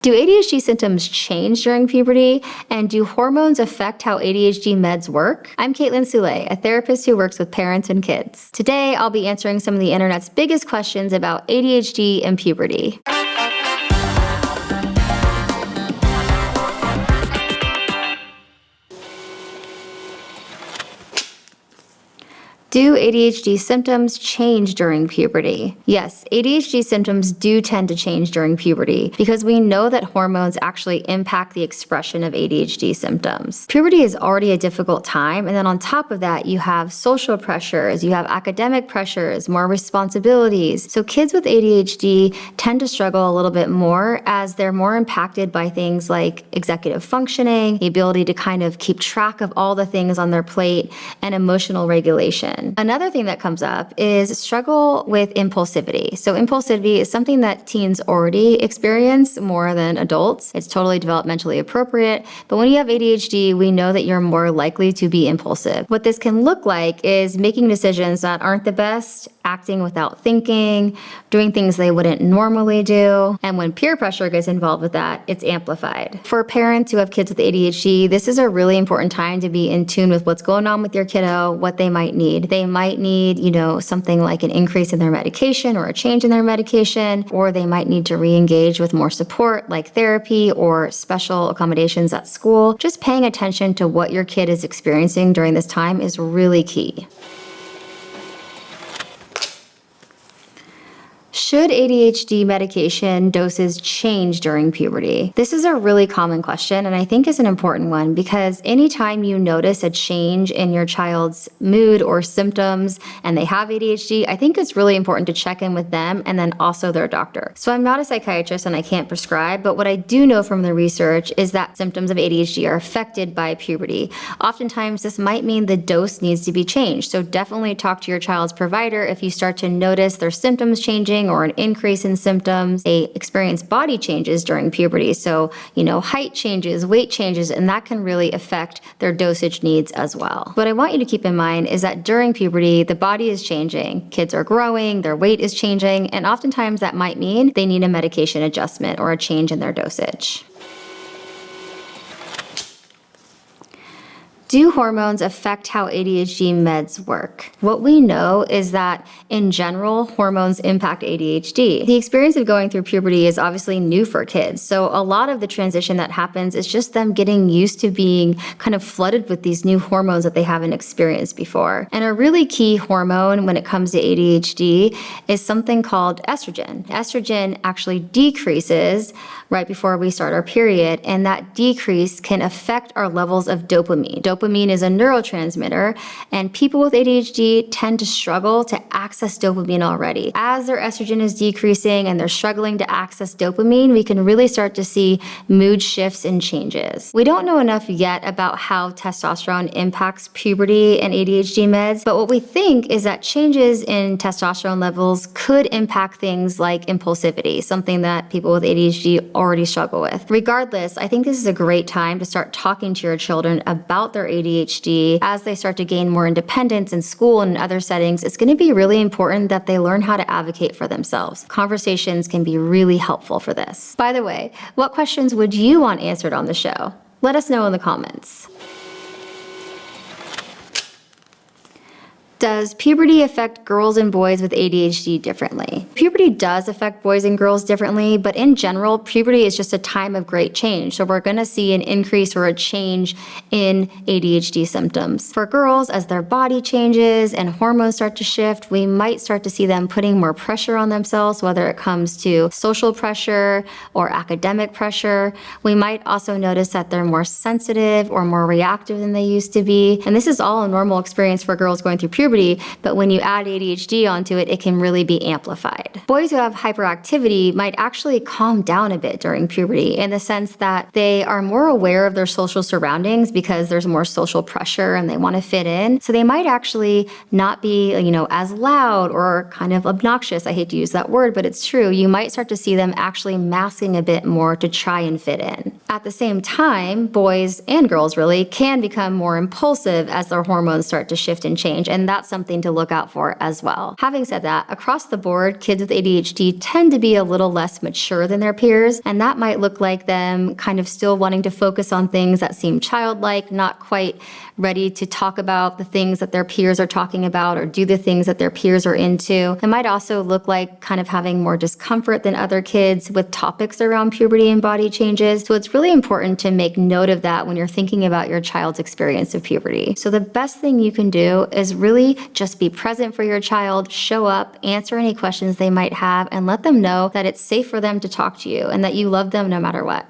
Do ADHD symptoms change during puberty? And do hormones affect how ADHD meds work? I'm Kaitlin Soulé, a therapist who works with parents and kids. Today, I'll be answering some of the internet's biggest questions about ADHD and puberty. Do ADHD symptoms change during puberty? Yes, ADHD symptoms do tend to change during puberty because we know that hormones actually impact the expression of ADHD symptoms. Puberty is already a difficult time, and then on top of that, you have social pressures, you have academic pressures, more responsibilities. So kids with ADHD tend to struggle a little bit more as they're more impacted by things like executive functioning, the ability to kind of keep track of all the things on their plate, and emotional regulation. Another thing that comes up is struggle with impulsivity. So impulsivity is something that teens already experience more than adults. It's totally developmentally appropriate, but when you have ADHD, we know that you're more likely to be impulsive. What this can look like is making decisions that aren't the best, acting without thinking, doing things they wouldn't normally do, and when peer pressure gets involved with that, it's amplified. For parents who have kids with ADHD, this is a really important time to be in tune with what's going on with your kiddo, what they might need. They might need, something like an increase in their medication or a change in their medication, or they might need to re-engage with more support like therapy or special accommodations at school. Just paying attention to what your kid is experiencing during this time is really key. Should ADHD medication doses change during puberty? This is a really common question, and I think is an important one because anytime you notice a change in your child's mood or symptoms and they have ADHD, I think it's really important to check in with them and then also their doctor. So I'm not a psychiatrist and I can't prescribe, but what I do know from the research is that symptoms of ADHD are affected by puberty. Oftentimes, this might mean the dose needs to be changed. So definitely talk to your child's provider if you start to notice their symptoms changing or an increase in symptoms. They experience body changes during puberty. So, height changes, weight changes, and that can really affect their dosage needs as well. What I want you to keep in mind is that during puberty, the body is changing. Kids are growing, their weight is changing, and oftentimes that might mean they need a medication adjustment or a change in their dosage. Do hormones affect how ADHD meds work? What we know is that in general, hormones impact ADHD. The experience of going through puberty is obviously new for kids. So a lot of the transition that happens is just them getting used to being kind of flooded with these new hormones that they haven't experienced before. And a really key hormone when it comes to ADHD is something called estrogen. Estrogen actually decreases right before we start our period, and that decrease can affect our levels of dopamine. Dopamine is a neurotransmitter, and people with ADHD tend to struggle to access dopamine already. As their estrogen is decreasing and they're struggling to access dopamine, we can really start to see mood shifts and changes. We don't know enough yet about how testosterone impacts puberty and ADHD meds, but what we think is that changes in testosterone levels could impact things like impulsivity, something that people with ADHD already struggle with. Regardless, I think this is a great time to start talking to your children about their ADHD as they start to gain more independence in school and in other settings. It's going to be really important that they learn how to advocate for themselves. Conversations can be really helpful for this. By the way, what questions would you want answered on the show? Let us know in the comments. Does puberty affect girls and boys with ADHD differently? Puberty does affect boys and girls differently, but in general, puberty is just a time of great change. So we're gonna see an increase or a change in ADHD symptoms. For girls, as their body changes and hormones start to shift, we might start to see them putting more pressure on themselves, whether it comes to social pressure or academic pressure. We might also notice that they're more sensitive or more reactive than they used to be. And this is all a normal experience for girls going through puberty, but when you add ADHD onto it, it can really be amplified. Boys who have hyperactivity might actually calm down a bit during puberty in the sense that they are more aware of their social surroundings because there's more social pressure and they want to fit in. So they might actually not be, as loud or kind of obnoxious. I hate to use that word, but it's true. You might start to see them actually masking a bit more to try and fit in. At the same time, boys and girls really can become more impulsive as their hormones start to shift and change, and that that's something to look out for as well. Having said that, across the board, kids with ADHD tend to be a little less mature than their peers, and that might look like them kind of still wanting to focus on things that seem childlike, not quite ready to talk about the things that their peers are talking about or do the things that their peers are into. It might also look like kind of having more discomfort than other kids with topics around puberty and body changes. So it's really important to make note of that when you're thinking about your child's experience of puberty. So the best thing you can do is really just be present for your child, show up, answer any questions they might have, and let them know that it's safe for them to talk to you and that you love them no matter what.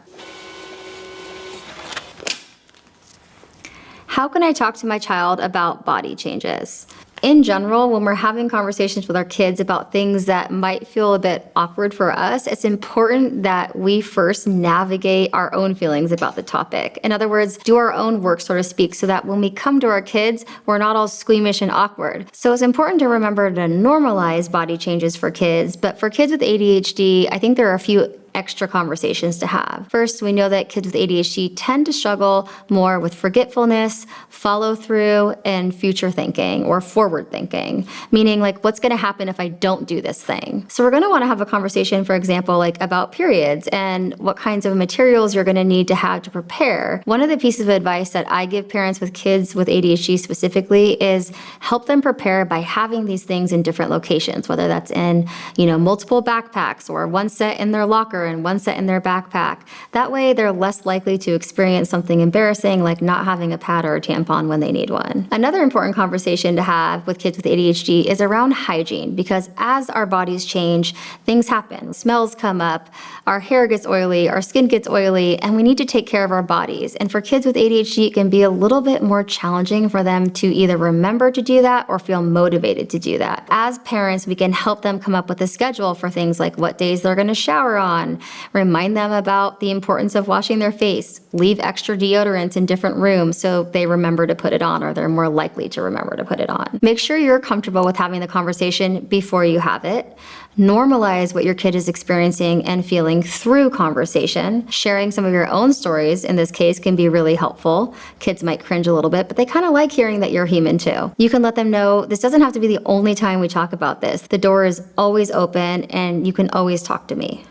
How can I talk to my child about body changes? In general, when we're having conversations with our kids about things that might feel a bit awkward for us, it's important that we first navigate our own feelings about the topic. In other words, do our own work, so to speak, so that when we come to our kids, we're not all squeamish and awkward. So it's important to remember to normalize body changes for kids, but for kids with ADHD, I think there are a few extra conversations to have. First, we know that kids with ADHD tend to struggle more with forgetfulness, follow through, and future thinking or forward thinking, meaning like what's going to happen if I don't do this thing. So we're going to want to have a conversation, for example, like about periods and what kinds of materials you're going to need to have to prepare. One of the pieces of advice that I give parents with kids with ADHD specifically is help them prepare by having these things in different locations, whether that's in, multiple backpacks or one set in their locker and one set in their backpack. That way they're less likely to experience something embarrassing like not having a pad or a tampon when they need one. Another important conversation to have with kids with ADHD is around hygiene, because as our bodies change, things happen. Smells come up, our hair gets oily, our skin gets oily, and we need to take care of our bodies. And for kids with ADHD, it can be a little bit more challenging for them to either remember to do that or feel motivated to do that. As parents, we can help them come up with a schedule for things like what days they're going to shower on, remind them about the importance of washing their face, leave extra deodorants in different rooms so they remember to put it on or they're more likely to remember to put it on. Make sure you're comfortable with having the conversation before you have it. Normalize what your kid is experiencing and feeling through conversation. Sharing some of your own stories in this case can be really helpful. Kids might cringe a little bit, but they kind of like hearing that you're human too. You can let them know this doesn't have to be the only time we talk about this. The door is always open and you can always talk to me.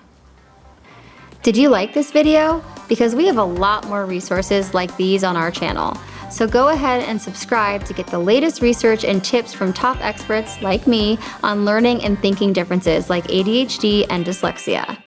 Did you like this video? Because we have a lot more resources like these on our channel. So go ahead and subscribe to get the latest research and tips from top experts like me on learning and thinking differences like ADHD and dyslexia.